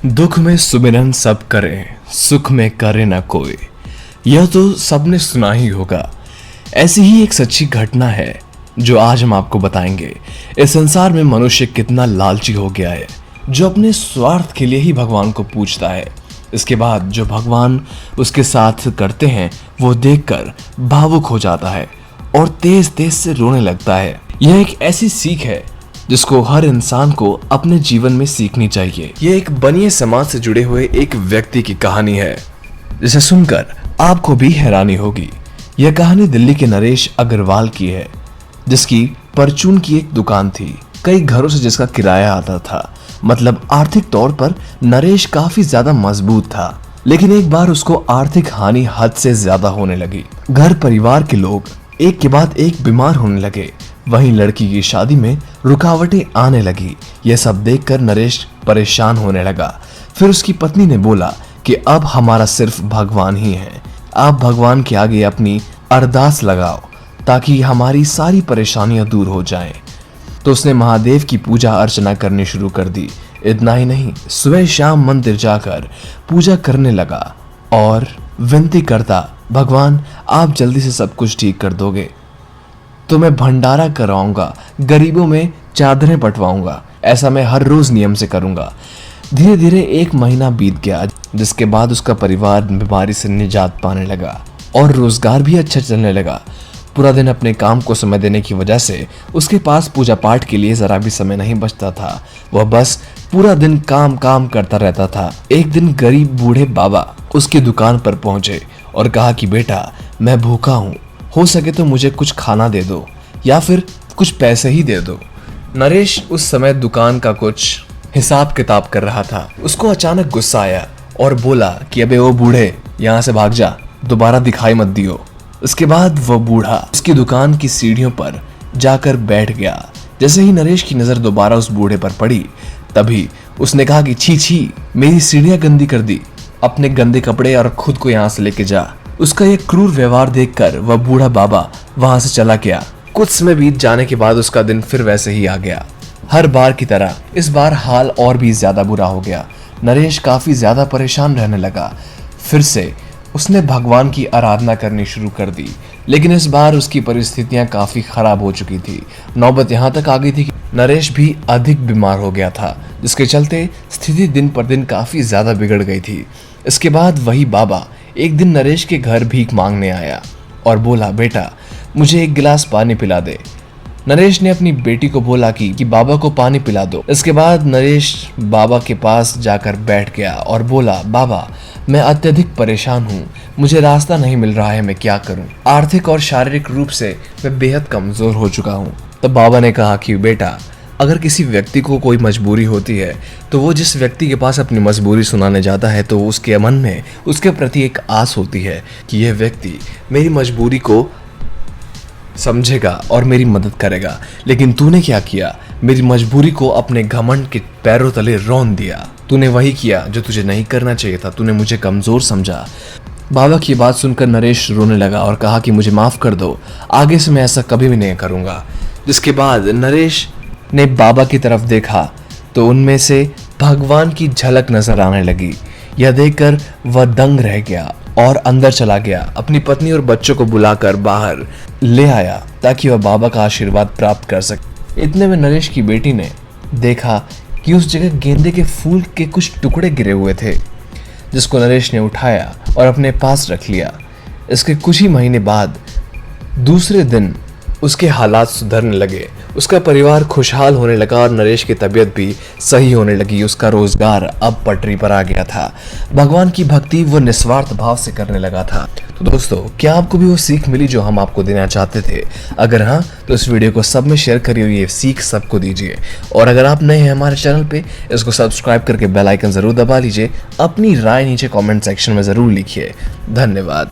दुख में सुमिरन सब करें, सुख में करे ना कोई। यह तो सबने सुना ही होगा। ऐसी ही एक सच्ची घटना है जो आज हम आपको बताएंगे। इस संसार में मनुष्य कितना लालची हो गया है, जो अपने स्वार्थ के लिए ही भगवान को पूजता है। इसके बाद जो भगवान उसके साथ करते हैं वो देखकर भावुक हो जाता है और तेज तेज से रोने लगता है। यह एक ऐसी सीख है जिसको हर इंसान को अपने जीवन में सीखनी चाहिए। ये एक बनिए समाज से जुड़े हुए एक व्यक्ति की कहानी है, जिसे सुनकर आपको भी हैरानी होगी। यह कहानी दिल्ली के नरेश अग्रवाल की है, जिसकी परचून की एक दुकान थी। कई घरों से जिसका किराया आता था। मतलब आर्थिक तौर पर नरेश काफी ज्यादा मजबूत था, लेकिन एक बार उसको आर्थिक हानि हद से ज्यादा होने लगी। घर परिवार के लोग एक के बाद एक बीमार होने लगे। वहीं लड़की की शादी में रुकावटें आने लगी। यह सब देखकर नरेश परेशान होने लगा। फिर उसकी पत्नी ने बोला कि अब हमारा सिर्फ भगवान ही है। आप भगवान के आगे अपनी अरदास लगाओ ताकि हमारी सारी परेशानियां दूर हो जाएं। तो उसने महादेव की पूजा अर्चना करनी शुरू कर दी। इतना ही नहीं, सुबह शाम मंदिर जाकर पूजा करने लगा और विनती करता, भगवान आप जल्दी से सब कुछ ठीक कर दोगे तो मैं भंडारा कराऊंगा, गरीबों में चादरें बंटवाऊंगा। ऐसा मैं हर रोज नियम से करूंगा। धीरे धीरे एक महीना बीत गया, जिसके बाद उसका परिवार बीमारी से निजात पाने लगा और रोजगार भी अच्छा चलने लगा। पूरा दिन अपने काम को समय देने की वजह से उसके पास पूजा पाठ के लिए जरा भी समय नहीं बचता था। वह बस पूरा दिन काम काम करता रहता था। एक दिन गरीब बूढ़े बाबा उसकी दुकान पर पहुंचे और कहा कि बेटा, मैं भूखा हूँ, हो सके तो मुझे कुछ खाना दे दो या फिर कुछ पैसे ही दे दो। नरेश उस समय दुकान का कुछ हिसाब किताब कर रहा था। उसको अचानक गुस्सा आया और बोला कि अबे ओ बूढ़े, यहाँ से भाग जा, दोबारा दिखाई मत दियो। उसके बाद वह बूढ़ा उसकी दुकान की सीढ़ियों पर जाकर बैठ गया। जैसे ही नरेश की नजर दोबारा उस बूढ़े पर पड़ी, तभी उसने कहा कि छी छी, मेरी सीढ़ियां गंदी कर दी, अपने गंदे कपड़े और खुद को यहाँ से लेके जा। उसका ये क्रूर व्यवहार देखकर वह बूढ़ा बाबा वहां से चला गया। कुछ समय बीत जाने के बाद उसका दिन फिर वैसे ही आ गया। हर बार की तरह इस बार हाल और भी ज्यादा बुरा हो गया। नरेश काफी ज्यादा परेशान रहने लगा। फिर से उसने भगवान की आराधना करनी शुरू कर दी, लेकिन इस बार उसकी परिस्थितियां काफी खराब हो चुकी थी। नौबत यहाँ तक आ गई थी कि नरेश भी अधिक बीमार हो गया था, जिसके चलते स्थिति दिन पर दिन काफी ज्यादा बिगड़ गई थी। इसके बाद वही बाबा एक दिन नरेश के घर भीख मांगने आया और बोला, बेटा मुझे एक गिलास पानी पिला दे। नरेश ने अपनी बेटी को बोला कि बाबा को पानी पिला दो। इसके बाद नरेश बाबा के पास जाकर बैठ गया और बोला, बाबा मैं अत्यधिक परेशान हूँ, मुझे रास्ता नहीं मिल रहा है, मैं क्या करूँ? आर्थिक और शारीरिक रूप से मैं बेहद कमजोर हो चुका हूँ। तब बाबा ने कहा कि बेटा, अगर किसी व्यक्ति को कोई मजबूरी होती है तो वो जिस व्यक्ति के पास अपनी मजबूरी सुनाने जाता है तो उसके मन में उसके प्रति एक आस होती है कि यह व्यक्ति मेरी मजबूरी को समझेगा और मेरी मदद करेगा। लेकिन तूने क्या किया? मेरी मजबूरी को अपने घमंड के पैरों तले रौंद दिया। तूने वही किया जो तुझे नहीं करना चाहिए था। तूने मुझे कमजोर समझा। बाबा की बात सुनकर नरेश रोने लगा और कहा कि मुझे माफ कर दो, आगे से मैं ऐसा कभी भी नहीं करूंगा। जिसके बाद नरेश ने बाबा की तरफ देखा तो उनमें से भगवान की झलक नजर आने लगी। यह देखकर वह दंग रह गया और अंदर चला गया। अपनी पत्नी और बच्चों को बुलाकर बाहर ले आया ताकि वह बाबा का आशीर्वाद प्राप्त कर सके। इतने में नरेश की बेटी ने देखा कि उस जगह गेंदे के फूल के कुछ टुकड़े गिरे हुए थे, जिसको नरेश ने उठाया और अपने पास रख लिया। इसके कुछ ही महीने बाद दूसरे दिन उसके हालात सुधरने लगे। उसका परिवार खुशहाल होने लगा और नरेश की तबीयत भी सही होने लगी। उसका रोजगार अब पटरी पर आ गया था। भगवान की भक्ति वो निस्वार्थ भाव से करने लगा था। तो दोस्तों, क्या आपको भी वो सीख मिली जो हम आपको देना चाहते थे? अगर हाँ, तो इस वीडियो को सब में शेयर करिए, ये सीख सबको दीजिए। और अगर आप नए हैं हमारे चैनल पे, इसको सब्सक्राइब करके बेल आइकन जरूर दबा लीजिए। अपनी राय नीचे कॉमेंट सेक्शन में जरूर लिखिए। धन्यवाद।